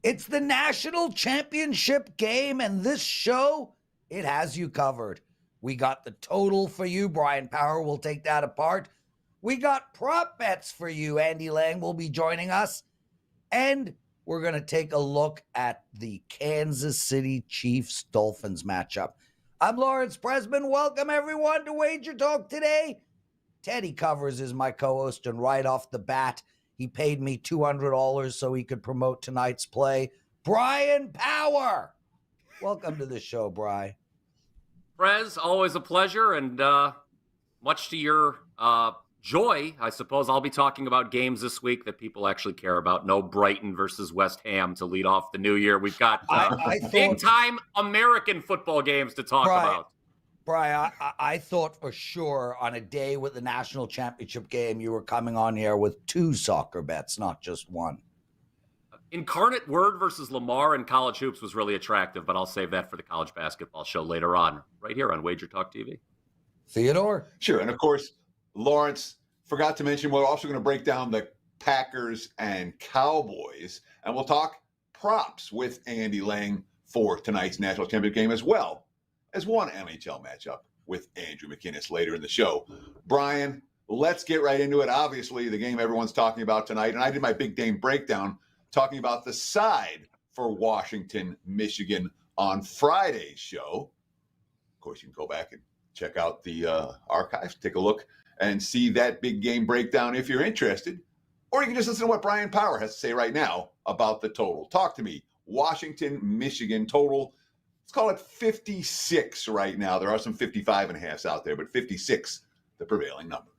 It's the national championship game, and this show, it has you covered. We got the total for you. Brian Power will take that apart. We got prop bets for you. Andy Lang will be joining us. And we're going to take a look at the Kansas City Chiefs Dolphins matchup. I'm Lawrence Presman. Welcome, everyone, to Wager Talk Today. Teddy Covers is my co-host, and right off the bat, he paid me $200 so he could promote tonight's play. Brian Power. Welcome to the show, Bri. Prez, always a pleasure, and much to your joy, I suppose, I'll be talking about games this week that people actually care about. No Brighton versus West Ham to lead off the new year. We've got big-time American football games to talk about. Brian, I thought for sure on a day with the national championship game, you were coming on here with two soccer bets, not just one. Incarnate Word versus Lamar in college hoops was really attractive, but I'll save that for the college basketball show later on, right here on Wager Talk TV. Theodore? Sure. And of course, Lawrence forgot to mention, we're also going to break down the Packers and Cowboys, and we'll talk props with Andy Lang for tonight's national championship game, as well as one NHL matchup with Andrew McInnis later in the show. Brian, let's get right into it. Obviously, the game everyone's talking about tonight, and I did my big game breakdown talking about the side for Washington, Michigan on Friday's show. Of course, you can go back and check out the archives, take a look, and see that big game breakdown if you're interested. Or you can just listen to what Brian Power has to say right now about the total. Talk to me. Washington, Michigan total. Let's call it 56 right now. There are some 55.5s out there, but 56, the prevailing number.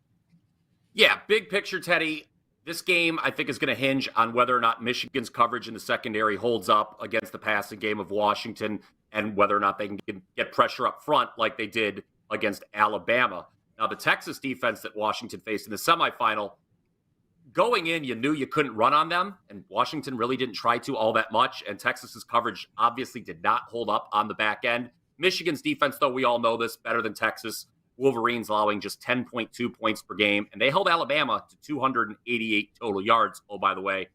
Yeah, big picture, Teddy. This game, I think, is going to hinge on whether or not Michigan's coverage in the secondary holds up against the passing game of Washington and whether or not they can get pressure up front like they did against Alabama. Now, the Texas defense that Washington faced in the semifinal, going in, you knew you couldn't run on them, and Washington really didn't try to all that much, and Texas's coverage obviously did not hold up on the back end. Michigan's defense, though, we all know this, better than Texas. Wolverines allowing just 10.2 points per game, and they held Alabama to 288 total yards, oh, by the way.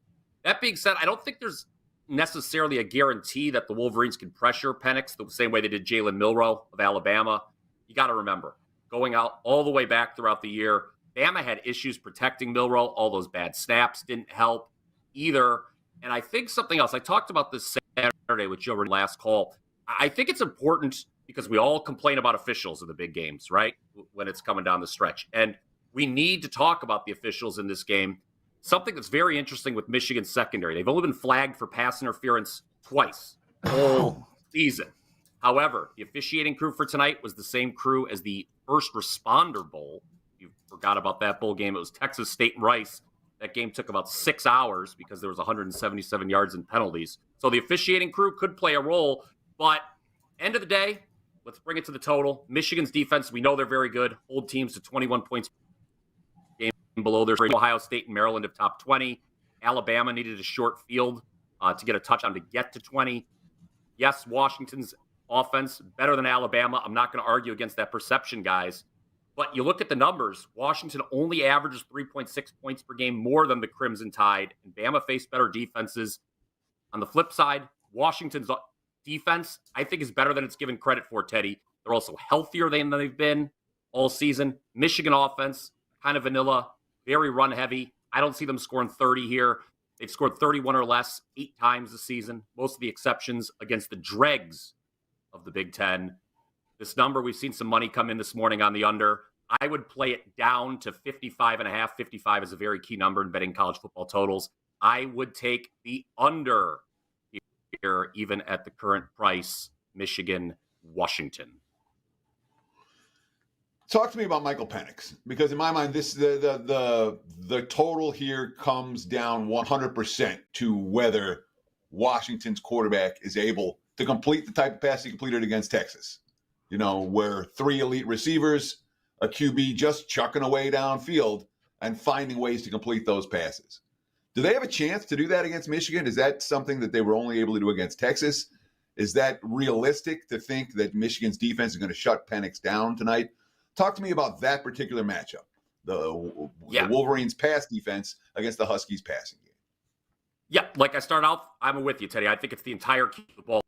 That being said, I don't think there's necessarily a guarantee that the Wolverines can pressure Penix the same way they did Jalen Milroe of Alabama. You got to remember, going out all the way back throughout the year, Bama had issues protecting Milroe. All those bad snaps didn't help either. And I think something else, I talked about this Saturday with Joe in last call. I think it's important because we all complain about officials in the big games, right? When it's coming down the stretch. And we need to talk about the officials in this game. Something that's very interesting with Michigan's secondary. They've only been flagged for pass interference twice all season. However, the officiating crew for tonight was the same crew as the First Responder Bowl. You forgot about that bowl game. It was Texas State and Rice. That game took about 6 hours because there was 177 yards in penalties. So the officiating crew could play a role, but end of the day, let's bring it to the total. Michigan's defense, we know they're very good. Hold teams to 21 points per game below their Ohio State and Maryland of top 20. Alabama needed a short field to get a touchdown to get to 20. Yes, Washington's offense better than Alabama. I'm not going to argue against that perception, guys. But you look at the numbers, Washington only averages 3.6 points per game more than the Crimson Tide, and Bama faced better defenses. On the flip side, Washington's defense, I think, is better than it's given credit for, Teddy. They're also healthier than they've been all season. Michigan offense, kind of vanilla, very run-heavy. I don't see them scoring 30 here. They've scored 31 or less 8 times this season, most of the exceptions against the dregs of the Big Ten. This number, we've seen some money come in this morning on the under. I would play it down to 55.5. 55 is a very key number in betting college football totals. I would take the under here, even at the current price, Michigan, Washington. Talk to me about Michael Penix, because in my mind, this the total here comes down 100% to whether Washington's quarterback is able to complete the type of pass he completed against Texas. You know, where 3 elite receivers, a QB just chucking away downfield and finding ways to complete those passes. Do they have a chance to do that against Michigan? Is that something that they were only able to do against Texas? Is that realistic to think that Michigan's defense is going to shut Penix down tonight? Talk to me about that particular matchup, the Wolverines' pass defense against the Huskies' passing game. Yeah, like I start out, I'm with you, Teddy. I think it's the entire ball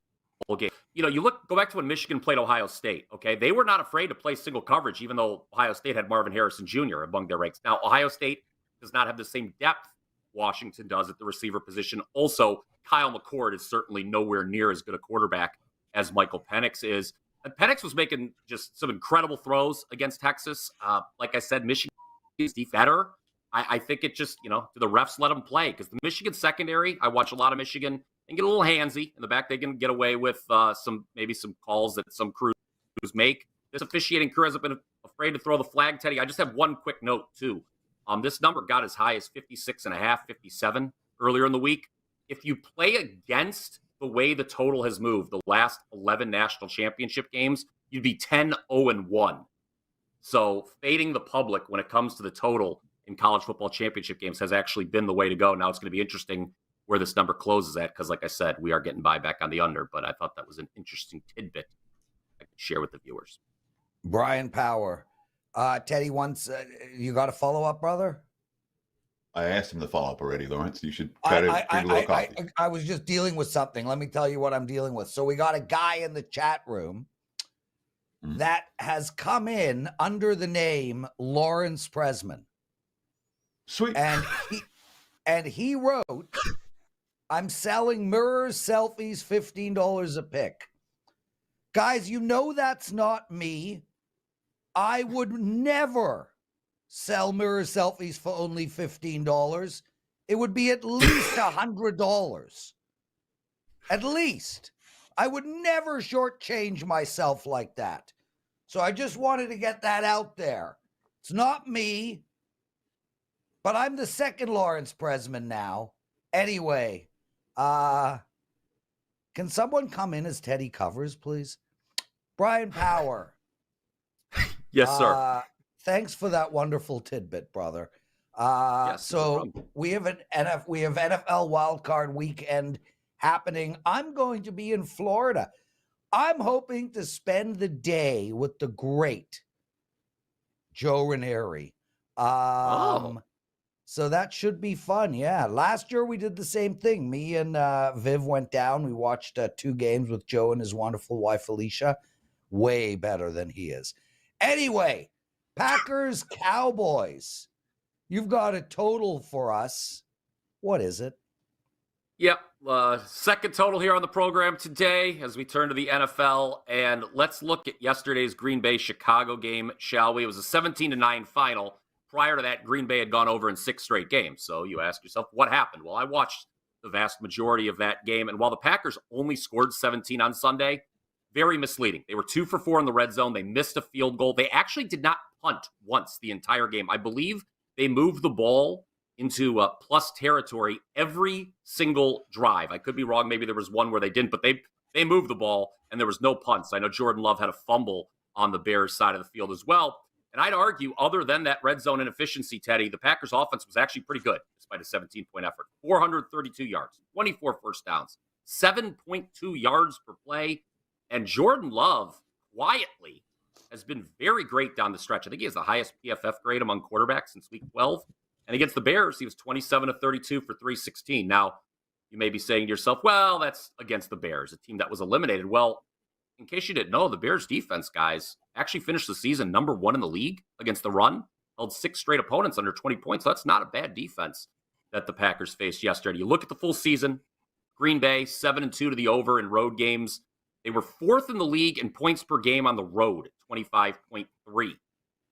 game. You go back to when Michigan played Ohio State, okay? They were not afraid to play single coverage, even though Ohio State had Marvin Harrison Jr. among their ranks. Now, Ohio State does not have the same depth Washington does at the receiver position. Also, Kyle McCord is certainly nowhere near as good a quarterback as Michael Penix is. And Penix was making just some incredible throws against Texas. Like I said, Michigan is better. I think it just, do the refs let them play? Because the Michigan secondary, I watch a lot of Michigan, and get a little handsy. In the back, they can get away with some calls that some crews make. This officiating crew hasn't been afraid to throw the flag, Teddy. I just have one quick note, too. This number got as high as 56.5, 57 earlier in the week. If you play against the way the total has moved the last 11 national championship games, you'd be 10-0-1. So fading the public when it comes to the total in college football championship games has actually been the way to go. Now it's going to be interesting where this number closes at because, like I said, we are getting buyback on the under, but I thought that was an interesting tidbit I could share with the viewers. Brian Power. Teddy, once you got a follow-up, brother? I asked him to follow up already, Lawrence. You should try to drink a little coffee. I was just dealing with something. Let me tell you what I'm dealing with. So we got a guy in the chat room that has come in under the name Lawrence Presman. Sweet. And he wrote, I'm selling mirrors, selfies, $15 a pick. Guys, that's not me. I would never sell mirror selfies for only $15. It would be at least $100. At least. I would never shortchange myself like that. So I just wanted to get that out there. It's not me, but I'm the second Lawrence Presman now. Anyway, can someone come in as Teddy covers, please? Brian Power. Yes, sir. Thanks for that wonderful tidbit, brother. Yes, so we have NFL wildcard weekend happening. I'm going to be in Florida. I'm hoping to spend the day with the great Joe Ranieri. So that should be fun. Yeah. Last year we did the same thing. Me and Viv went down. We watched 2 games with Joe and his wonderful wife, Alicia. Way better than he is. Anyway, Packers, Cowboys. You've got a total for us. What is it? Yep. Second total here on the program today as we turn to the NFL. And let's look at yesterday's Green Bay-Chicago game, shall we? It was a 17-9 final. Prior to that, Green Bay had gone over in 6 straight games. So you ask yourself, what happened? Well, I watched the vast majority of that game. And while the Packers only scored 17 on Sunday, very misleading. They were 2 for 4 in the red zone. They missed a field goal. They actually did not punt once the entire game. I believe they moved the ball into plus territory every single drive. I could be wrong. Maybe there was one where they didn't, but they moved the ball and there was no punts. I know Jordan Love had a fumble on the Bears side of the field as well. And I'd argue, other than that red zone inefficiency, Teddy, the Packers offense was actually pretty good despite a 17-point effort. 432 yards, 24 first downs, 7.2 yards per play. And Jordan Love, quietly, has been very great down the stretch. I think he has the highest PFF grade among quarterbacks since week 12. And against the Bears, he was 27 of 32 for 316. Now, you may be saying to yourself, well, that's against the Bears, a team that was eliminated. Well, in case you didn't know, the Bears defense, guys, actually finished the season number 1 in the league against the run, held 6 straight opponents under 20 points. So that's not a bad defense that the Packers faced yesterday. You look at the full season, Green Bay, 7-2 to the over in road games. They were 4th in the league in points per game on the road, 25.3.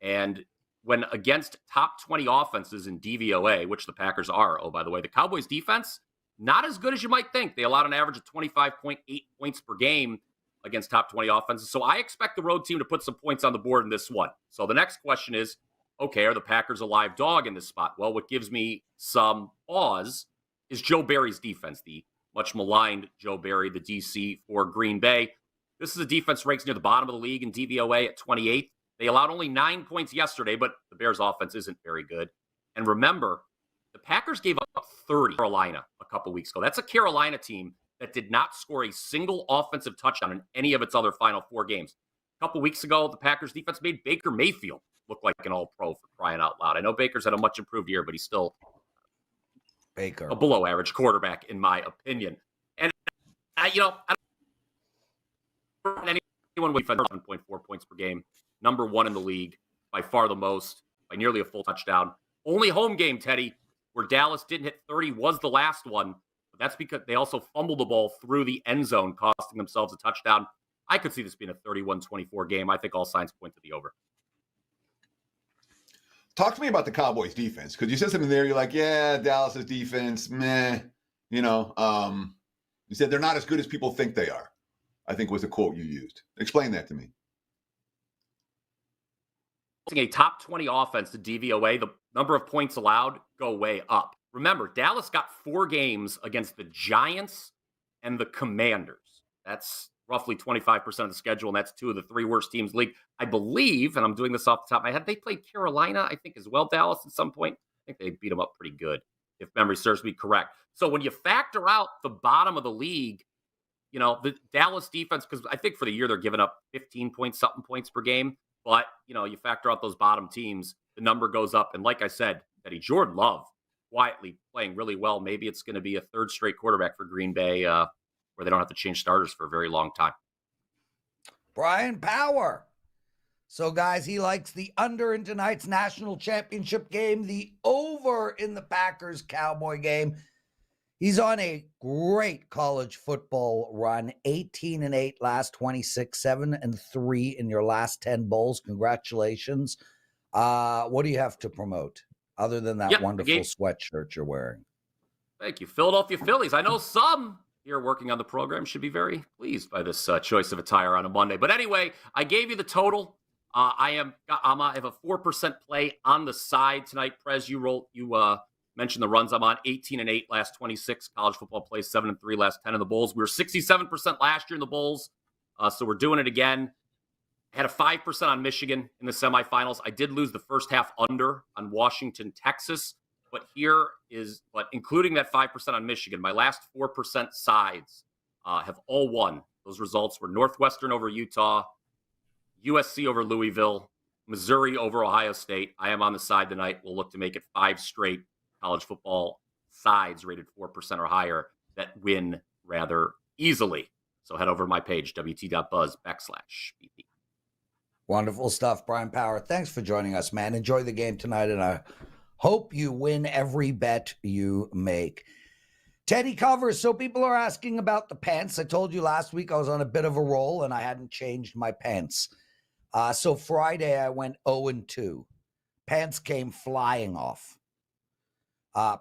And when against top 20 offenses in DVOA, which the Packers are, oh, by the way, the Cowboys defense, not as good as you might think. They allowed an average of 25.8 points per game against top 20 offenses. So I expect the road team to put some points on the board in this one. So the next question is, okay, are the Packers a live dog in this spot? Well, what gives me some pause is Joe Barry's defense, the much maligned Joe Barry, the DC for Green Bay. This is a defense ranks near the bottom of the league in DVOA at 28th. They allowed only 9 points yesterday, but the Bears' offense isn't very good. And remember, the Packers gave up 30 to Carolina a couple weeks ago. That's a Carolina team that did not score a single offensive touchdown in any of its other Final 4 games. A couple weeks ago, the Packers' defense made Baker Mayfield look like an all-pro, for crying out loud. I know Baker's had a much improved year, but he's still a below average quarterback, in my opinion. And I don't anyone with 7.4 points per game, number one in the league, by far the most, by nearly a full touchdown. Only home game, Teddy, where Dallas didn't hit 30 was the last one. But that's because they also fumbled the ball through the end zone, costing themselves a touchdown. I could see this being a 31-24 game. I think all signs point to the over. Talk to me about the Cowboys defense, because you said something there. You're like, yeah, Dallas's defense, meh. You said they're not as good as people think they are, I think was the quote you used. Explain that to me. A top 20 offense to DVOA, the number of points allowed go way up. Remember, Dallas got 4 games against the Giants and the Commanders. That's roughly 25% of the schedule, and that's 2 of the 3 worst teams in the league. I believe, and I'm doing this off the top of my head, they played Carolina, I think, as well, Dallas, at some point. I think they beat them up pretty good, if memory serves me correct. So when you factor out the bottom of the league, the Dallas defense, because I think for the year they're giving up 15-point-something points per game, but, you factor out those bottom teams, the number goes up. And like I said, Eddie, Jordan Love quietly playing really well. Maybe it's going to be a 3rd straight quarterback for Green Bay, where they don't have to change starters for a very long time. Brian Power. So, guys, he likes the under in tonight's national championship game, the over in the Packers-Cowboy game. He's on a great college football run, 18-8 last 26, 7-3 in your last 10 bowls. Congratulations. What do you have to promote other than that wonderful sweatshirt you're wearing? Thank you. Philadelphia Phillies. I know some here working on the program should be very pleased by this choice of attire on a Monday. But anyway, I gave you the total. I have a 4% play on the side tonight. Prez, you mentioned the runs I'm on. 18-8 last 26 college football plays, 7-3 last 10 in the bowls. We were 67% last year in the bowls, so we're doing it again. I had a 5% on Michigan in the semifinals. I did lose the first half under on Washington, Texas, but including that 5% on Michigan, my last 4% sides have all won. Those results were Northwestern over Utah, USC over Louisville, Missouri over Ohio State. I am on the side tonight. We'll look to make it 5 straight college football sides rated 4% or higher that win rather easily. So head over to my page, wt.buzz/BP. Wonderful stuff, Brian Power. Thanks for joining us, man. Enjoy the game tonight, and I hope you win every bet you make. Teddy covers. So people are asking about the pants. I told you last week I was on a bit of a roll, and I hadn't changed my pants. So Friday I went 0-2. Pants came flying off.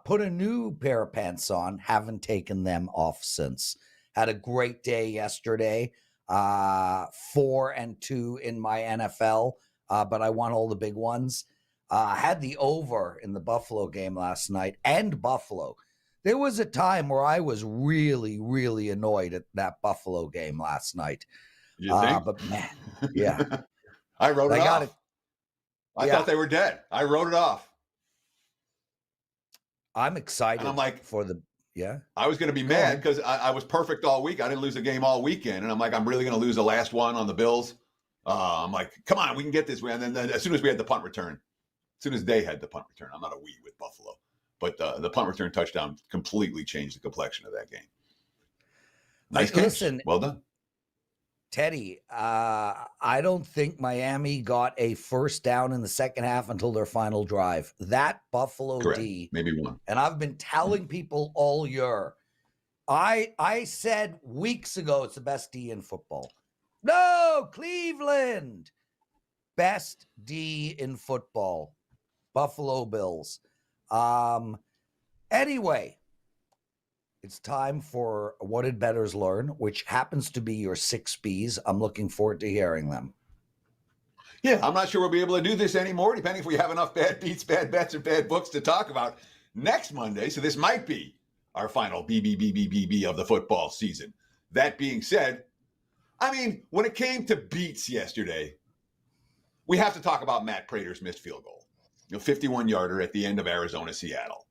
Put a new pair of pants on. Haven't taken them off since. Had a great day yesterday. 4-2 in my NFL, but I won all the big ones. Had the over in the Buffalo game last night, and Buffalo. There was a time where I was really, really annoyed at that Buffalo game last night. You think? But man, yeah. I wrote it off. I thought they were dead. I wrote it off. I'm excited. And I'm like, I was going to be mad because I was perfect all week. I didn't lose a game all weekend. And I'm like, I'm really going to lose the last one on the Bills. I'm like, come on, we can get this. And then as soon as we had the punt return, as soon as they had the punt return, I'm not a we with Buffalo, but the punt return touchdown completely changed the complexion of that game. Nice catch. Listen, well done. Teddy, I don't think Miami got a first down in the second half until their final drive. That Buffalo Correct. D. Maybe one. And I've been telling people all year. I said weeks ago it's the best D in football. No, Cleveland. Best D in football. Buffalo Bills. Anyway, it's time for What Did Bettors Learn, which happens to be your 6 Bs. I'm looking forward to hearing them. Yeah, I'm not sure we'll be able to do this anymore, depending if we have enough bad beats, bad bets, or bad books to talk about next Monday. So this might be our final BBBBBB of the football season. That being said, I mean, when it came to beats yesterday, we have to talk about Matt Prater's missed field goal. 51-yarder at the end of Arizona-Seattle.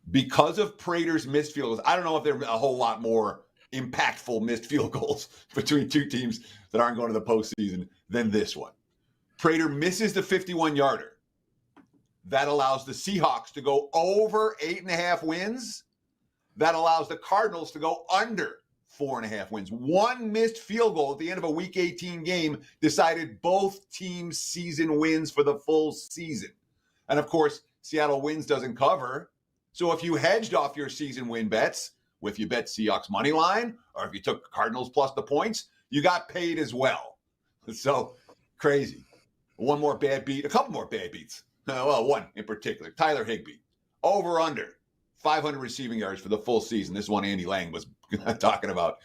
Because of Prater's missed field goals, I don't know if there are a whole lot more impactful missed field goals between two teams that aren't going to the postseason than this one. Prater misses the 51-yarder. That allows the Seahawks to go over 8.5 wins. That allows the Cardinals to go under 4.5 wins. One missed field goal at the end of a Week 18 game decided both teams' season wins for the full season. And of course, Seattle wins doesn't cover. So if you hedged off your season win bets, if you bet Seahawks money line, or if you took Cardinals plus the points, you got paid as well. So crazy. One more bad beat, a couple more bad beats. Well, one in particular, Tyler Higbee. Over under 500 receiving yards for the full season. This one Andy Lang was talking about.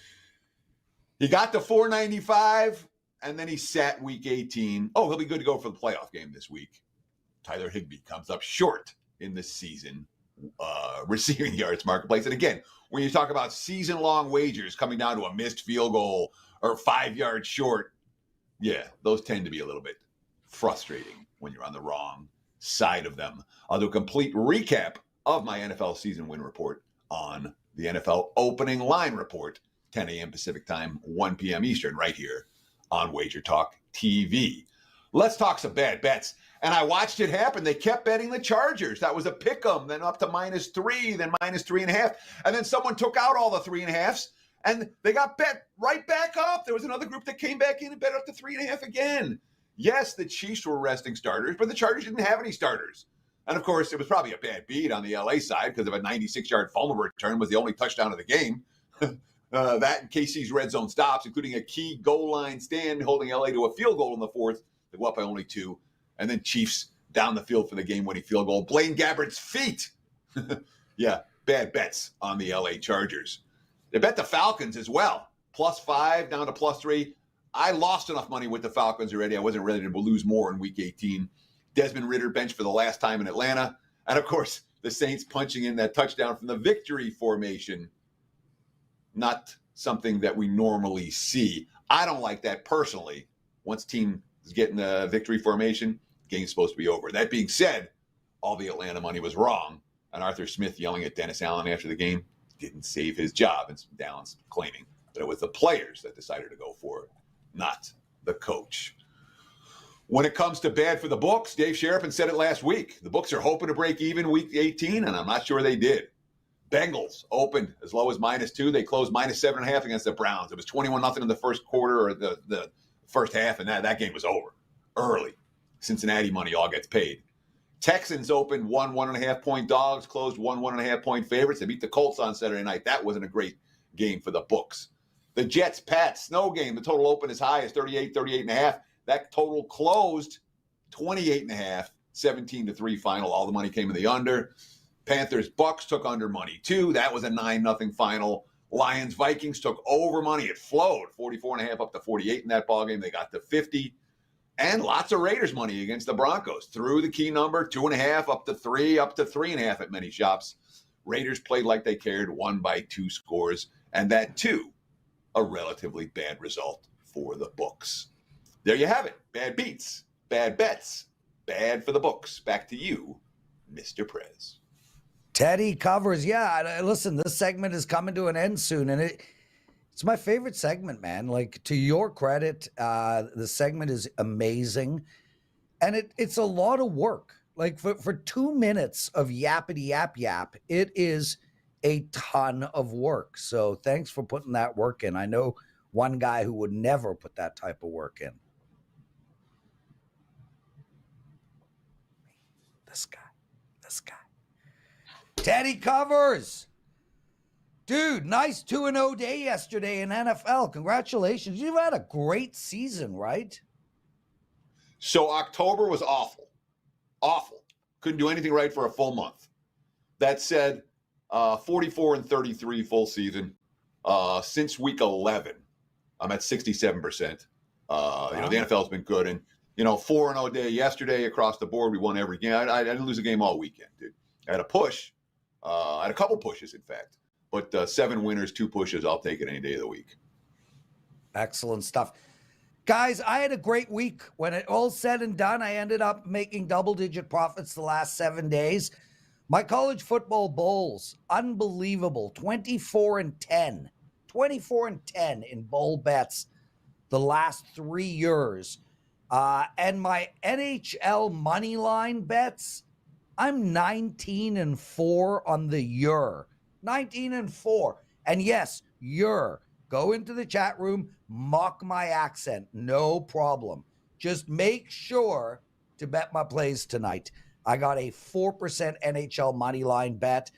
He got to 495, and then he sat Week 18. Oh, he'll be good to go for the playoff game this week. Tyler Higbee comes up short in the season receiving yards marketplace. And again, when you talk about season-long wagers coming down to a missed field goal or 5 yards short, yeah, those tend to be a little bit frustrating when you're on the wrong side of them. I'll do a complete recap of my NFL season win report on the NFL opening line report, 10 a.m. Pacific time, 1 p.m. Eastern, right here on WagerTalk TV. Let's talk some bad bets. And I watched it happen. They kept betting the Chargers. That was a pick 'em, then up to -3, then -3.5. And then someone took out all the 3.5s, and they got bet right back up. There was another group that came back in and bet up to 3.5 again. Yes, the Chiefs were resting starters, but the Chargers didn't have any starters. And of course, it was probably a bad beat on the LA side because of a 96-yard fumble return was the only touchdown of the game. That and KC's red zone stops, including a key goal line stand holding LA to a field goal in the fourth. They go up by only 2. And then Chiefs down the field for the game-winning field goal. Blaine Gabbert's feet. Yeah, bad bets on the LA Chargers. They bet the Falcons as well. +5 down to +3. I lost enough money with the Falcons already. I wasn't ready to lose more in Week 18. Desmond Ridder benched for the last time in Atlanta. And, of course, the Saints punching in that touchdown from the victory formation. Not something that we normally see. I don't like that personally. Once team is getting the victory formation, game's supposed to be over. That being said, all the Atlanta money was wrong. And Arthur Smith yelling at Dennis Allen after the game didn't save his job. And Dallas claiming that it was the players that decided to go for it, not the coach. When it comes to bad for the books, Dave Sheriffin said it last week. The books are hoping to break even Week 18, and I'm not sure they did. Bengals opened as low as -2. They closed -7.5 against the Browns. It was 21-0 in the first quarter or the first half, and that game was over early. Cincinnati money all gets paid. Texans opened 1.5-point dogs, closed 1.5-point favorites. They beat the Colts on Saturday night. That wasn't a great game for the books. The Jets-Pats snow game, the total opened as high as 38.5. That total closed 28.5, 17-3 final. All the money came in the under. Panthers-Bucks took under money too. That was a 9-0 final. Lions-Vikings took over money. It flowed 44.5 up to 48 in that ballgame. They got to 50. And lots of Raiders money against the Broncos. Through the key number, 2.5 up to 3, up to 3.5 at many shops. Raiders played like they cared, won by 2 scores. And that too, a relatively bad result for the books. There you have it. Bad beats, bad bets, bad for the books. Back to you, Mr. Prez. Teddy covers. Yeah, listen, this segment is coming to an end soon, and it's my favorite segment, man. Like, to your credit, the segment is amazing, and it's a lot of work. Like, for 2 minutes of yappity yap, it is a ton of work. So thanks for putting that work in. I know one guy who would never put that type of work in. This guy. Teddy covers. Dude, nice 2-0 day yesterday in NFL. Congratulations. You've had a great season, right? So October was awful. Awful. Couldn't do anything right for a full month. That said, 44-33 full season. Since week 11, I'm at 67%. Wow. The NFL's been good. And, 4-0 day yesterday across the board. We won every game. I didn't lose a game all weekend, dude. I had a push. I had a couple pushes, in fact. But 7 winners, 2 pushes, I'll take it any day of the week. Excellent stuff. Guys, I had a great week. When it all said and done, I ended up making double-digit profits the last 7 days. My college football bowls, unbelievable. 24-10. 24-10 in bowl bets the last 3 years. And my NHL money line bets, I'm 19-4 on the year. 19-4. And yes, go into the chat room, mock my accent. No problem. Just make sure to bet my plays tonight. I got a 4% NHL money line bet.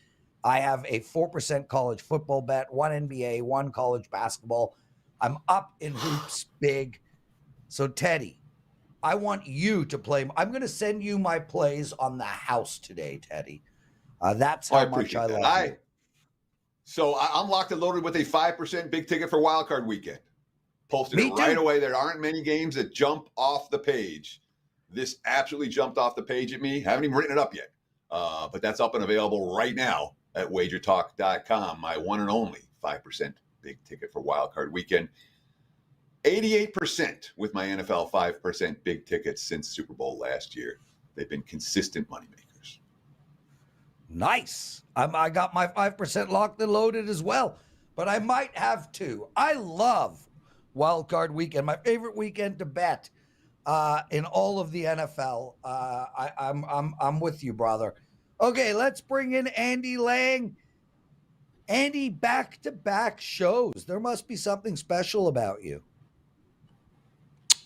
I have a 4% college football bet, 1 NBA, 1 college basketball. I'm up in hoops big. So, Teddy, I want you to play. I'm going to send you my plays on the house today, Teddy. That's how much I love you. So I'm locked and loaded with a 5% big ticket for Wild Card Weekend. Posted Me it right too. away. There aren't many games that jump off the page. This absolutely jumped off the page at me. Haven't even written it up yet. But that's up and available right now at WagerTalk.com. My one and only 5% big ticket for Wild Card Weekend. 88% with my NFL 5% big tickets since Super Bowl last year. They've been consistent moneymakers. Nice. I got my 5% locked and loaded as well, but I might have two. I love Wild Card Weekend, my favorite weekend to bet in all of the NFL. I'm with you, brother. Okay, let's bring in Andy Lang. Andy, back-to-back shows. There must be something special about you.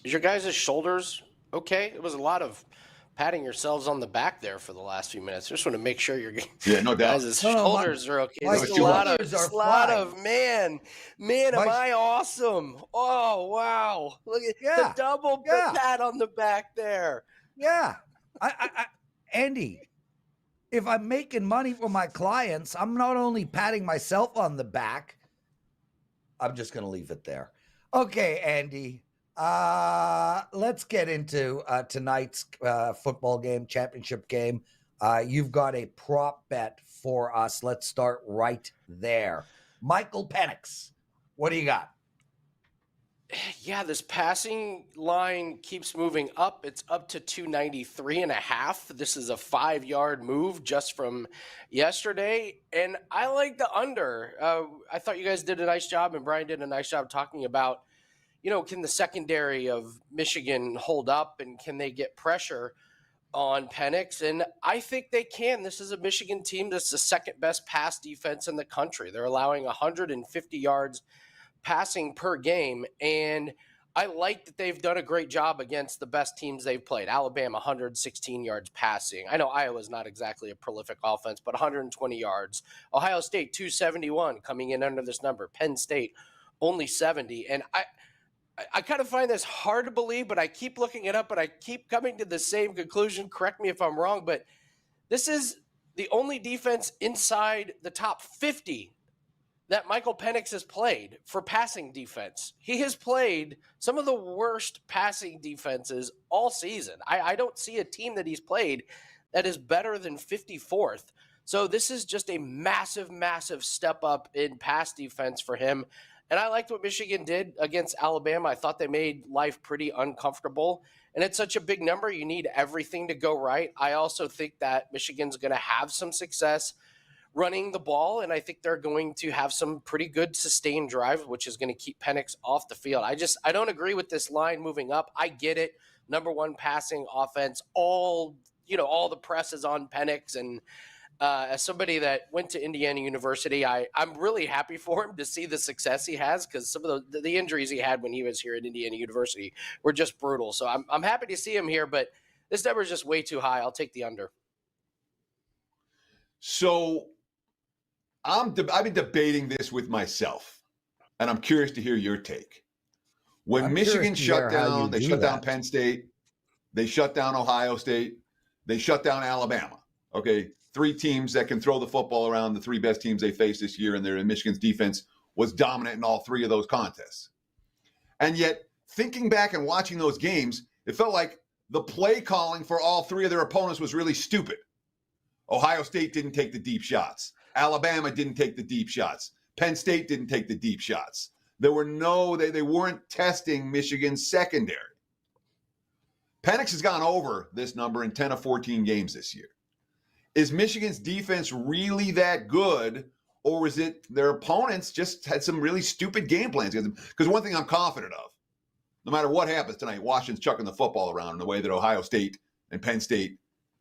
Is your guys' shoulders okay? It was a lot of patting yourselves on the back there for the last few minutes. Just want to make sure your no doubt. guys' shoulders are okay. My There's a lot shoulders of man, am I awesome? Oh wow! Look at the double pat on the back there. Yeah, Andy. If I'm making money for my clients, I'm not only patting myself on the back. I'm just going to leave it there. Okay, Andy. Let's get into tonight's football game, championship game. You've got a prop bet for us. Let's start right there. Michael Penix, what do you got? Yeah, this passing line keeps moving up. It's up to 293.5. This is a 5-yard move just from yesterday. And I like the under. I thought you guys did a nice job, and Bryan did a nice job talking about, can the secondary of Michigan hold up, and can they get pressure on Penix? And I think they can. This is a Michigan team that's the second best pass defense in the country. They're allowing 150 yards passing per game, and I like that they've done a great job against the best teams they've played. Alabama, 116 yards passing. I know Iowa's not exactly a prolific offense, but 120 yards. Ohio State, 271, coming in under this number. Penn State, only 70. And I kind of find this hard to believe, but I keep looking it up, and I keep coming to the same conclusion. Correct me if I'm wrong, but this is the only defense inside the top 50 that Michael Penix has played for passing defense. He has played some of the worst passing defenses all season. I don't see a team that he's played that is better than 54th. So this is just a massive, massive step up in pass defense for him. And I liked what Michigan did against Alabama. I thought they made life pretty uncomfortable. And it's such a big number. You need everything to go right. I also think that Michigan's going to have some success running the ball, and I think they're going to have some pretty good sustained drive, which is going to keep Penix off the field. I don't agree with this line moving up. I get it. Number one passing offense, all the press is on Penix. And as somebody that went to Indiana University, I'm really happy for him to see the success he has, because some of the injuries he had when he was here at Indiana University were just brutal. So I'm happy to see him here, but this number is just way too high. I'll take the under. So I've been debating this with myself, and I'm curious to hear your take. When Michigan shut down, they shut down Penn State, they shut down Ohio State, they shut down Alabama. Okay, 3 teams that can throw the football around, the 3 best teams they faced this year, and Michigan's defense was dominant in all 3 of those contests. And yet, thinking back and watching those games, it felt like the play calling for all 3 of their opponents was really stupid. Ohio State didn't take the deep shots. Alabama didn't take the deep shots. Penn State didn't take the deep shots. They weren't testing Michigan's secondary. Penix has gone over this number in 10 of 14 games this year. Is Michigan's defense really that good, or is it their opponents just had some really stupid game plans against them? Because one thing I'm confident of, no matter what happens tonight, Washington's chucking the football around in the way that Ohio State and Penn State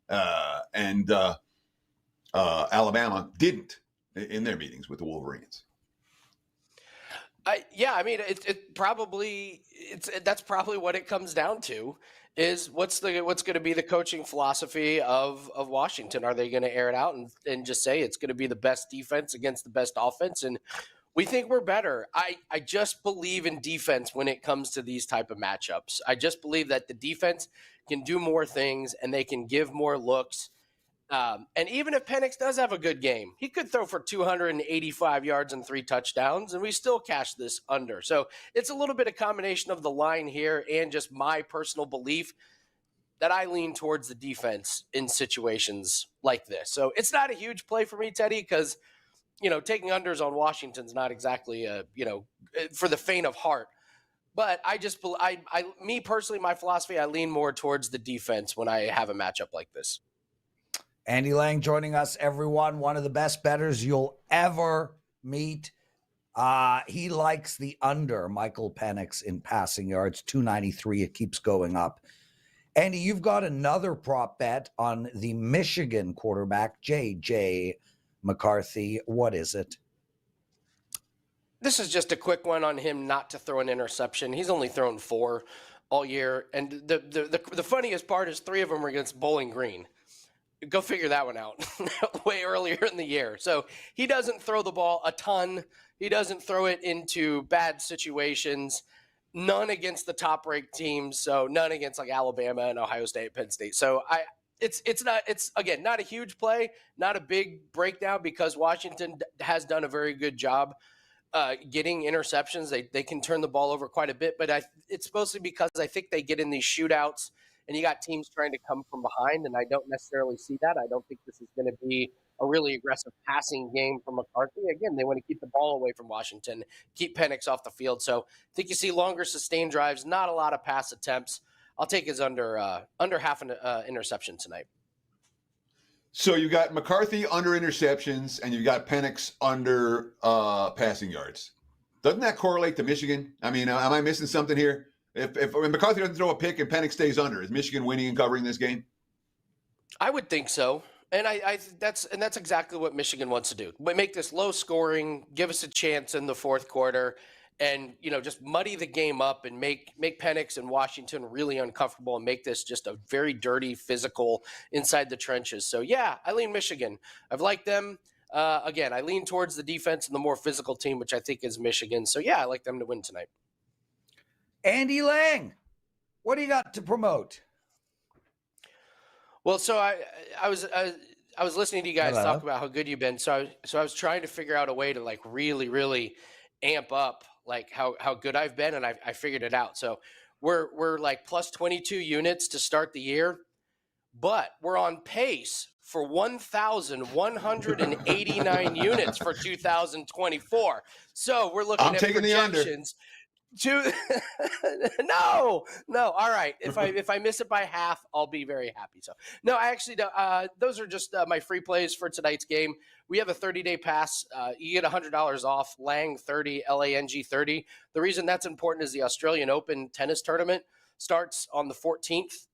and Alabama didn't in their meetings with the Wolverines. I mean, that's probably what it comes down to is what's going to be the coaching philosophy of Washington? Are they going to air it out and just say it's going to be the best defense against the best offense? And we think we're better. I just believe in defense when it comes to these type of matchups. I just believe that the defense can do more things and they can give more looks. And even if Penix does have a good game, he could throw for 285 yards and 3 touchdowns, and we still cash this under. So it's a little bit of combination of the line here and just my personal belief that I lean towards the defense in situations like this. So it's not a huge play for me, Teddy, because, taking unders on Washington's not exactly, for the faint of heart. But me personally, my philosophy, I lean more towards the defense when I have a matchup like this. Andy Lang joining us, everyone. One of the best bettors you'll ever meet. He likes the under Michael Penix in passing yards, 293. It keeps going up. Andy, you've got another prop bet on the Michigan quarterback, J.J. McCarthy. What is it? This is just a quick one on him not to throw an interception. He's only thrown 4 all year. And the funniest part is 3 of them are against Bowling Green. Go figure that one out way earlier in the year. So he doesn't throw the ball a ton. He doesn't throw it into bad situations. None against the top-ranked teams. So none against like Alabama and Ohio State, Penn State. So it's not a huge play, not a big breakdown because Washington has done a very good job getting interceptions. They can turn the ball over quite a bit, but it's mostly because I think they get in these shootouts. And you got teams trying to come from behind, and I don't necessarily see that. I don't think this is going to be a really aggressive passing game from McCarthy. Again, they want to keep the ball away from Washington, keep Penix off the field. So I think you see longer sustained drives, not a lot of pass attempts. I'll take his under half an interception tonight. So you got McCarthy under interceptions, and you got Penix under passing yards. Doesn't that correlate to Michigan? I mean, am I missing something here? If McCarthy doesn't throw a pick and Penix stays under, is Michigan winning and covering this game? I would think so, and that's exactly what Michigan wants to do. But make this low scoring, give us a chance in the fourth quarter, and just muddy the game up and make Penix and Washington really uncomfortable and make this just a very dirty, physical inside the trenches. So yeah, I lean Michigan. I've liked them. Again, I lean towards the defense and the more physical team, which I think is Michigan. So yeah, I like them to win tonight. Andy Lang, what do you got to promote? Well, so I was listening to you guys talk about how good you've been. So I was trying to figure out a way to like really, really amp up like how good I've been, and I figured it out. So we're like plus 22 units to start the year, but we're on pace for 1,189 units for 2024. So we're looking at taking projections. No. All right. If I miss it by half, I'll be very happy. So no, I actually don't. Those are just my free plays for tonight's game. We have a 30-day pass. You get $100 off. Lang 30, LANG 30. The reason that's important is the Australian Open tennis tournament starts on the 14th.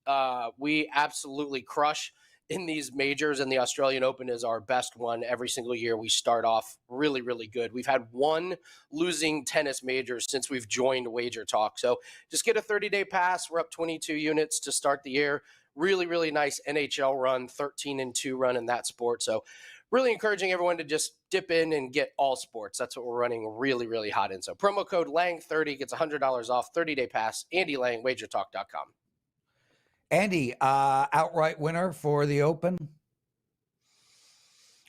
We absolutely crush in these majors, and the Australian Open is our best one every single year. We start off really, really good. We've had 1 losing tennis major since we've joined WagerTalk. So just get a 30-day pass. We're up 22 units to start the year. Really, really nice NHL run, 13-2 run in that sport. So really encouraging everyone to just dip in and get all sports. That's what we're running really, really hot in. So promo code LANG30 gets $100 off, 30-day pass. Andy Lang, WagerTalk.com. Andy, outright winner for the Open?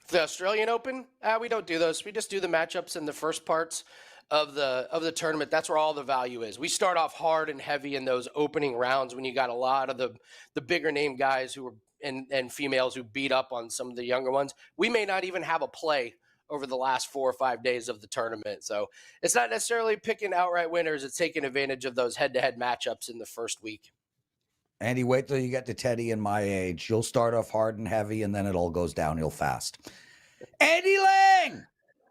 The Australian Open, we don't do those. We just do the matchups in the first parts of the tournament. That's where all the value is. We start off hard and heavy in those opening rounds when you got a lot of the bigger name guys who are and females who beat up on some of the younger ones. We may not even have a play over the last 4 or 5 days of the tournament. So it's not necessarily picking outright winners. It's taking advantage of those head-to-head matchups in the first week. Andy, wait till you get to Teddy and my age. You'll start off hard and heavy, and then it all goes downhill fast. Andy Lang,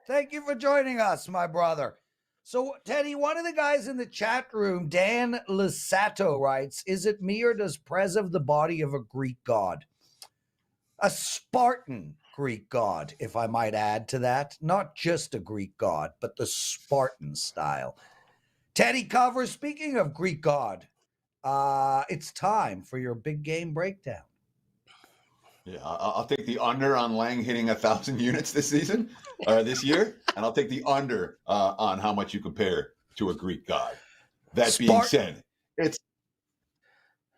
thank you for joining us, my brother. So, Teddy, one of the guys in the chat room, Dan Lisato, writes, is it me or does Prez have the body of a Greek god? A Spartan Greek god, if I might add to that. Not just a Greek god, but the Spartan style. Teddy Covers, speaking of Greek god, it's time for your big game breakdown. Yeah, I'll take the under on Lang hitting 1,000 units this season or this year, and I'll take the under on how much you compare to a Greek god. That being said,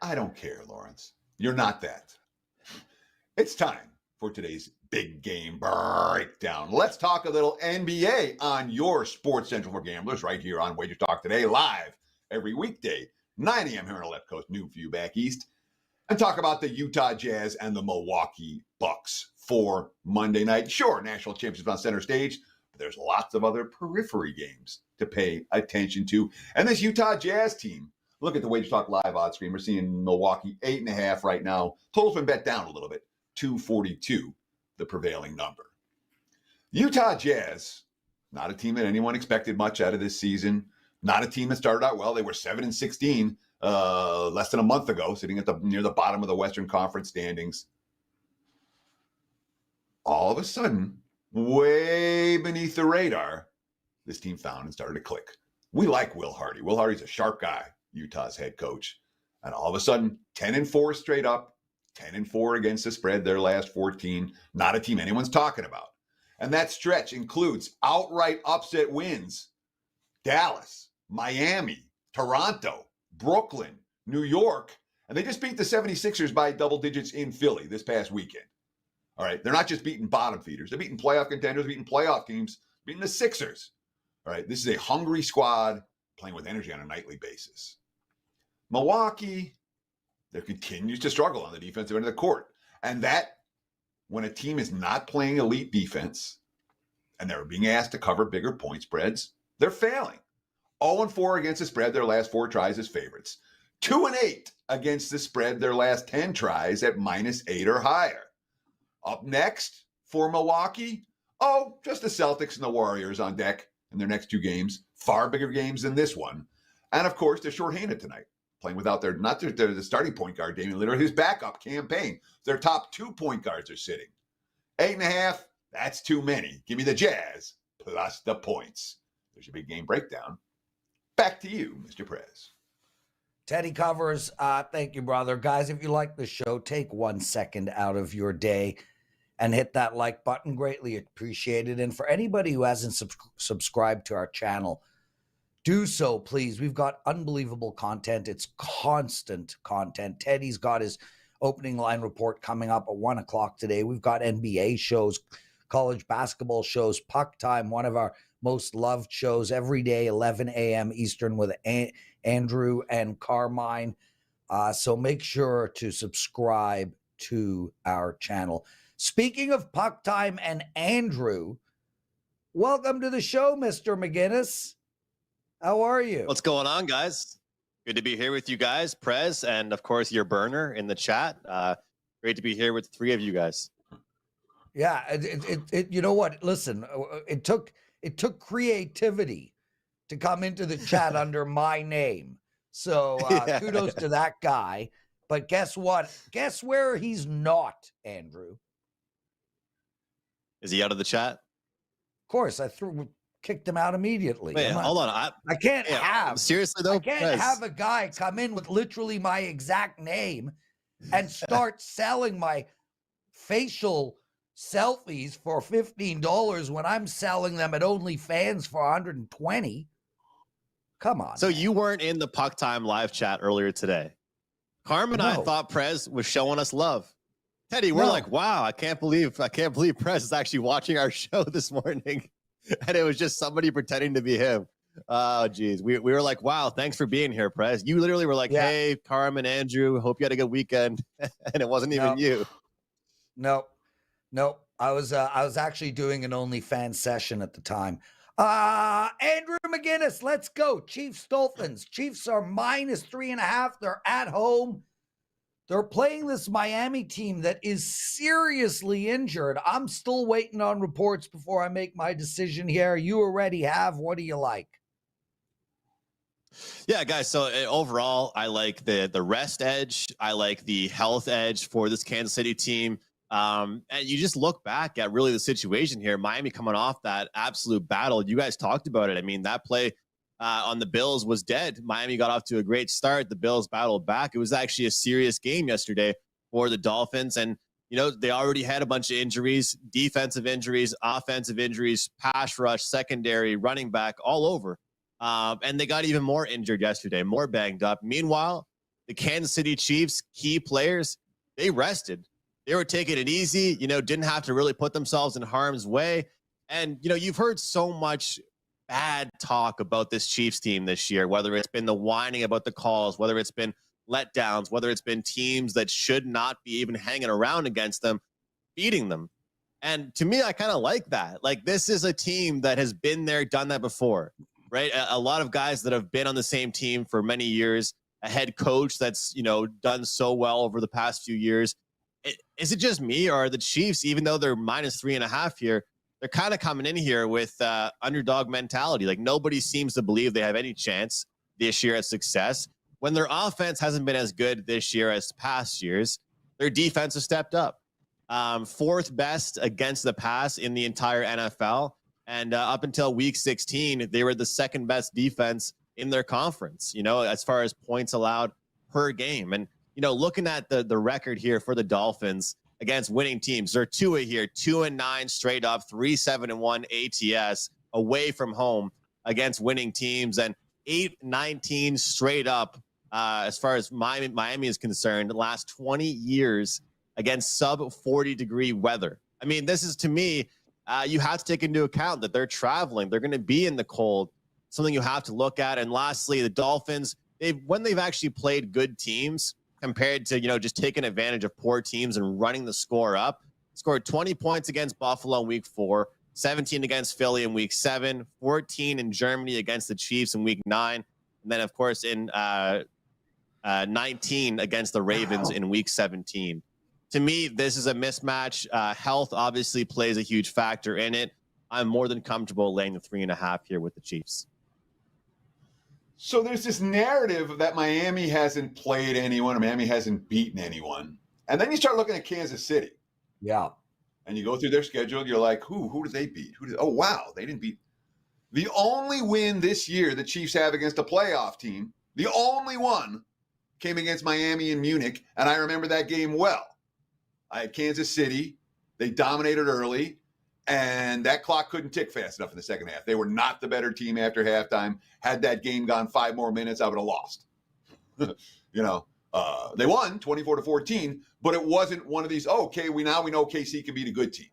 I don't care, Lawrence. You're not that. It's time for today's big game breakdown. Let's talk a little NBA on your Sports Central for Gamblers right here on WagerTalk Today, live every weekday, 9 a.m. here on the left coast, noon for you back east. And talk about the Utah Jazz and the Milwaukee Bucks for Monday night. Sure, national championship on center stage, but there's lots of other periphery games to pay attention to. And this Utah Jazz team, look at the WagerTalk live odds screen. We're seeing Milwaukee 8.5 right now. Total's been bet down a little bit, 242, the prevailing number. Utah Jazz, not a team that anyone expected much out of this season. Not a team that started out well. They were 7-16. Less than a month ago, sitting at near the bottom of the Western Conference standings. All of a sudden, way beneath the radar, this team found and started to click. We like Will Hardy. Will Hardy's a sharp guy, Utah's head coach. And all of a sudden, 10-4 straight up, 10-4 against the spread, their last 14. Not a team anyone's talking about. And that stretch includes outright upset wins. Dallas, Miami, Toronto, Brooklyn, New York, and they just beat the 76ers by double digits in Philly this past weekend. All right, they're not just beating bottom feeders. They're beating playoff contenders, beating playoff teams, beating the Sixers. All right, this is a hungry squad playing with energy on a nightly basis. Milwaukee, there continues to struggle on the defensive end of the court. And that, when a team is not playing elite defense and they're being asked to cover bigger point spreads, they're failing. 0-4 against the spread, their last 4 tries as favorites. 2-8 against the spread, their last 10 tries at -8 or higher. Up next for Milwaukee, just the Celtics and the Warriors on deck in their next 2 games. Far bigger games than this one. And of course, they're shorthanded tonight, playing without the starting point guard, Damian Lillard, his backup campaign. Their top 2 point guards are sitting. 8.5, that's too many. Give me the Jazz plus the points. There's your big game breakdown. Back to you, Mr. Prez. Teddy Covers, thank you, brother. Guys, if you like the show, take 1 second out of your day and hit that like button. Greatly appreciated. And for anybody who hasn't subscribed to our channel, do so, please. We've got unbelievable content. It's constant content. Teddy's got his opening line report coming up at 1 o'clock today. We've got NBA shows, college basketball shows, Puck Time, one of our most loved shows every day, 11 a.m. Eastern with Andrew and Carmine. So make sure to subscribe to our channel. Speaking of Puck Time and Andrew, welcome to the show, Mr. McInnis. How are you? What's going on, guys? Good to be here with you guys, Prez, and of course your burner in the chat. Great to be here with 3 of you guys. Yeah, you know what? Listen, it took creativity to come into the chat under my name. So kudos to that guy. But guess what? Guess where he's not, Andrew? Is he out of the chat? Of course, kicked him out immediately. Wait, hold on. I can't have seriously though. I can't have a guy come in with literally my exact name and start selling my facial selfies for $15 when I'm selling them at OnlyFans for $120. Come on. So man. You weren't in the Puck Time live chat earlier today. Carm and I thought Prez was showing us love. Teddy, we're like, wow, I can't believe Prez is actually watching our show this morning. And it was just somebody pretending to be him. Oh, geez. We were like, wow, thanks for being here, Prez. You literally were like, hey, Carm and Andrew, hope you had a good weekend. And it wasn't even you. No. I was actually doing an OnlyFans session at the time. Andrew McInnis, let's go. Chiefs, Dolphins. Chiefs are -3.5. They're at home. They're playing this Miami team that is seriously injured. I'm still waiting on reports before I make my decision here. You already have. What do you like? Yeah, guys. So overall, I like the rest edge. I like the health edge for this Kansas City team. And you just look back at really the situation here. Miami coming off that absolute battle. You guys talked about it. I mean, that play on the Bills was dead. Miami got off to a great start. The Bills battled back. It was actually a serious game yesterday for the Dolphins. And, they already had a bunch of injuries, defensive injuries, offensive injuries, pass rush, secondary, running back, all over. And they got even more injured yesterday, more banged up. Meanwhile, the Kansas City Chiefs, key players, they rested. They were taking it easy, didn't have to really put themselves in harm's way. And, you've heard so much bad talk about this Chiefs team this year, whether it's been the whining about the calls, whether it's been letdowns, whether it's been teams that should not be even hanging around against them, beating them. And to me, I kind of like that. Like, this is a team that has been there, done that before, right? A lot of guys that have been on the same team for many years, a head coach that's, done so well over the past few years. Is it just me, or are the Chiefs, even though they're -3.5 here, they're kind of coming in here with underdog mentality? Like, nobody seems to believe they have any chance this year at success. When their offense hasn't been as good this year as past years, their defense has stepped up. Fourth best against the pass in the entire NFL. And up until week 16, they were the second best defense in their conference, as far as points allowed per game. And, looking at the record here for the Dolphins against winning teams, they're 2 here, 2-9 straight up, 3-7-1 ATS away from home against winning teams, and 8-19 straight up as far as Miami is concerned, the last 20 years against sub 40 degree weather. I mean, this is, to me, you have to take into account that they're traveling. They're going to be in the cold, something you have to look at. And lastly, the Dolphins, when they've actually played good teams compared to, just taking advantage of poor teams and running the score up, scored 20 points against Buffalo in week 4, 17 against Philly in week 7, 14 in Germany against the Chiefs in week 9. And then, of course, in 19 against the Ravens in week 17. To me, this is a mismatch. Health obviously plays a huge factor in it. I'm more than comfortable laying the 3.5 here with the Chiefs. So there's this narrative that Miami hasn't played anyone, or Miami hasn't beaten anyone. And then you start looking at Kansas City. Yeah. And you go through their schedule, you're like, who did they beat? Oh, wow, they didn't beat. The only win this year the Chiefs have against a playoff team, the only one, came against Miami and Munich, and I remember that game well. I had Kansas City. They dominated early, and that clock couldn't tick fast enough in the second half. They were not the better team after halftime. Had that game gone 5 more minutes, I would have lost. They won 24-14, but it wasn't one of these, we know KC can beat a good team.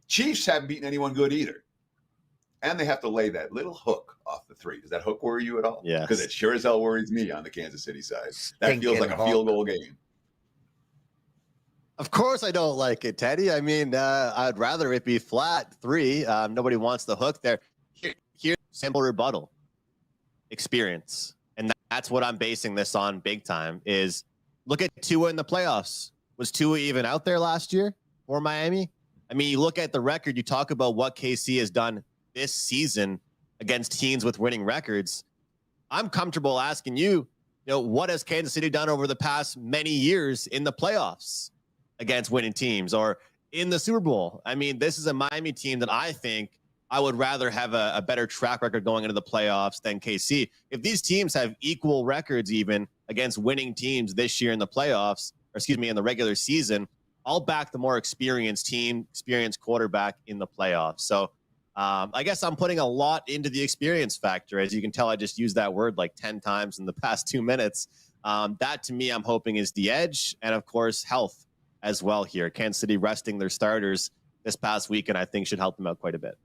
Chiefs haven't beaten anyone good either. And they have to lay that little hook off the 3. Does that hook worry you at all? Yeah. Because it sure as hell worries me on the Kansas City side. That feels like a field goal game. Of course I don't like it, Teddy. I mean, I'd rather it be flat 3. Nobody wants the hook there. Here's simple rebuttal. Experience. And that's what I'm basing this on big time is look at Tua in the playoffs. Was Tua even out there last year for Miami? I mean, you look at the record, you talk about what KC has done this season against teams with winning records. I'm comfortable asking you, what has Kansas City done over the past many years in the playoffs against winning teams or in the Super Bowl? I mean, this is a Miami team that I think I would rather have a better track record going into the playoffs than KC. If these teams have equal records even against winning teams this year in the playoffs, in the regular season, I'll back the more experienced team, experienced quarterback in the playoffs. So I guess I'm putting a lot into the experience factor. As you can tell, I just used that word like 10 times in the past 2 minutes. That, to me, I'm hoping is the edge. And, of course, health as well here. Kansas City resting their starters this past weekend, I think, should help them out quite a bit.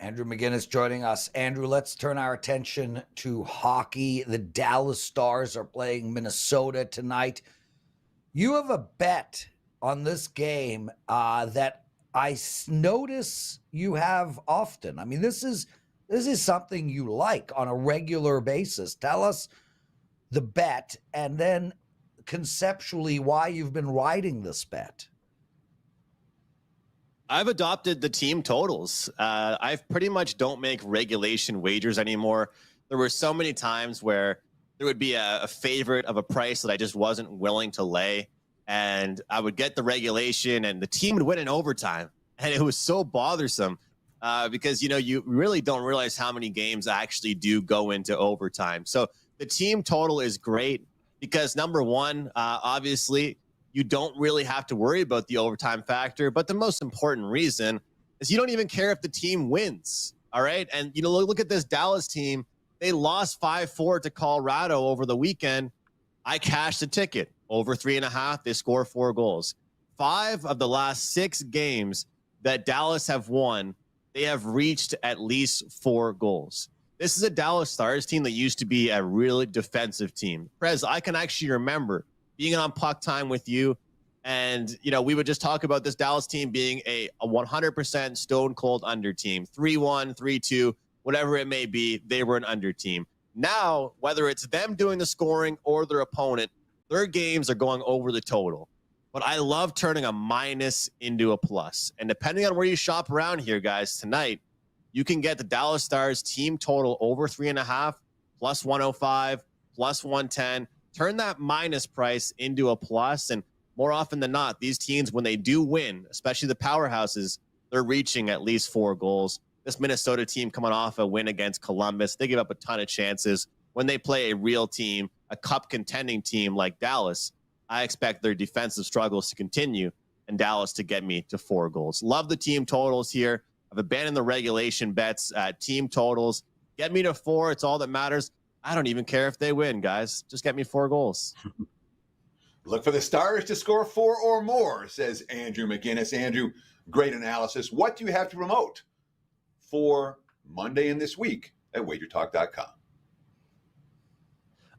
Andrew McInnis joining us. Andrew, let's turn our attention to hockey. The Dallas Stars are playing Minnesota tonight. You have a bet on this game that I notice you have often. I mean, this is something you like on a regular basis. Tell us the bet and then conceptually why you've been riding this bet. I've adopted the team totals. I pretty much don't make regulation wagers anymore. There were so many times where there would be a favorite of a price that I just wasn't willing to lay. and I would get the regulation and the team would win in overtime. And it was so bothersome because, you really don't realize how many games actually do go into overtime. So the team total is great because, number one, obviously, you don't really have to worry about the overtime factor. But the most important reason is you don't even care if the team wins. All right. And, look at this Dallas team. They lost 5-4 to Colorado over the weekend. I cashed the ticket over 3.5. They score 4 goals. 5 of the last 6 games that Dallas have won, they have reached at least 4 goals. This is a Dallas Stars team that used to be a really defensive team. Prez, I can actually remember being on Puck Time with you, and we would just talk about this Dallas team being a 100% stone cold under team. 3-1, 3-2, whatever it may be, they were an under team. Now, whether it's them doing the scoring or their opponent, their games are going over the total. But I love turning a minus into a plus. And depending on where you shop around here, guys, tonight, you can get the Dallas Stars team total over 3.5, plus 105, plus 110. Turn that minus price into a plus. And more often than not, these teams, when they do win, especially the powerhouses, they're reaching at least 4 goals. This Minnesota team coming off a win against Columbus, they give up a ton of chances. When they play a real team, a cup contending team like Dallas, I expect their defensive struggles to continue and Dallas to get me to 4 goals. Love the team totals here. I've abandoned the regulation bets at team totals. Get me to 4. It's all that matters. I don't even care if they win, guys. Just get me 4 goals. Look for the Stars to score 4 or more, says Andrew McInnis. Andrew, great analysis. What do you have to promote for Monday and this week at WagerTalk.com?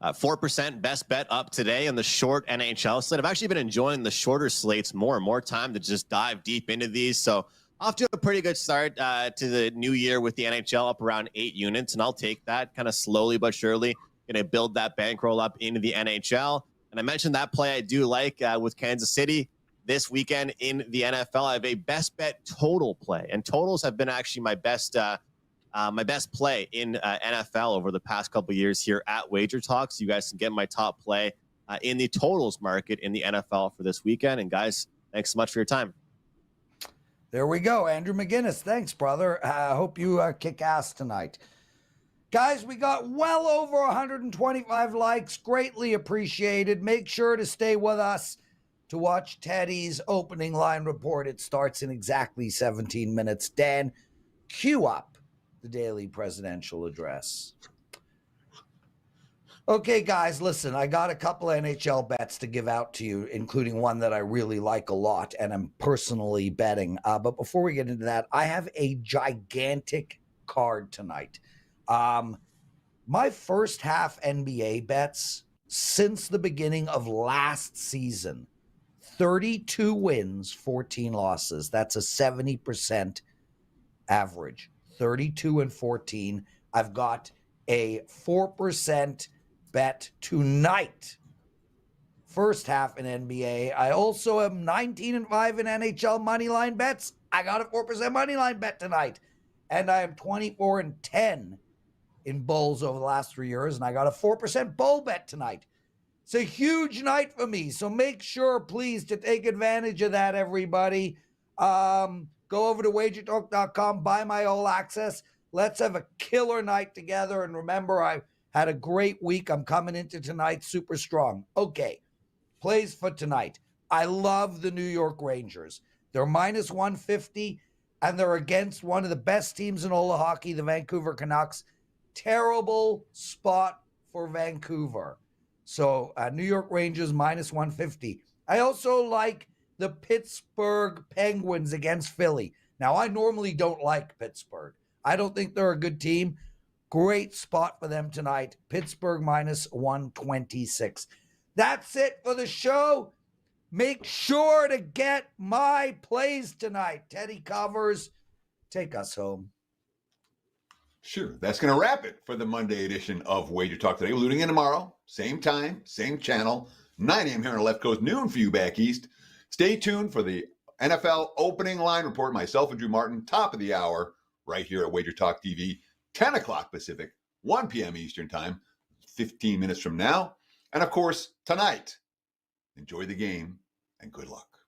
4% best bet up today on the short NHL slate. I've actually been enjoying the shorter slates more and more time to just dive deep into these. So off to a pretty good start to the new year with the NHL, up around 8 units. And I'll take that kind of slowly but surely. Going to build that bankroll up into the NHL. And I mentioned that play I do like with Kansas City this weekend in the NFL. I have a best bet total play. And totals have been actually my best play in NFL over the past couple of years here at WagerTalk. So you guys can get my top play in the totals market in the NFL for this weekend. And guys, thanks so much for your time. There we go. Andrew McInnis. Thanks, brother. I hope you kick ass tonight. Guys, we got well over 125 likes. Greatly appreciated. Make sure to stay with us to watch Teddy's opening line report. It starts in exactly 17 minutes. Dan, cue up the daily presidential address. Okay, guys, listen, I got a couple NHL bets to give out to you, including one that I really like a lot and I'm personally betting. But before we get into that, I have a gigantic card tonight. My first half NBA bets since the beginning of last season, 32 wins, 14 losses. That's a 70% average. 32 and 14. I've got a 4% bet tonight. First half in NBA. I also am 19 and 5 in NHL money line bets. I got a 4% money line bet tonight. And I am 24 and 10 in bowls over the last 3 years. And I got a 4% bowl bet tonight. It's a huge night for me. So make sure, please, to take advantage of that, everybody. Go over to WagerTalk.com, buy my all access. Let's have a killer night together. And remember, I had a great week. I'm coming into tonight super strong. Okay, plays for tonight. I love the New York Rangers. They're minus 150, and they're against one of the best teams in all of hockey, the Vancouver Canucks. Terrible spot for Vancouver. So New York Rangers minus 150. I also like the Pittsburgh Penguins against Philly. Now, I normally don't like Pittsburgh. I don't think they're a good team. Great spot for them tonight. Pittsburgh minus 126. That's it for the show. Make sure to get my plays tonight. Teddy covers. Take us home. Sure. That's going to wrap it for the Monday edition of Wager Talk Today. We'll do it again tomorrow. Same time, same channel. 9 a.m. here on the left coast, noon for you back east. Stay tuned for the NFL opening line report. Myself and Drew Martin, top of the hour, right here at Wager Talk TV. 10 o'clock Pacific, 1 p.m. Eastern Time, 15 minutes from now. And, of course, tonight, enjoy the game and good luck.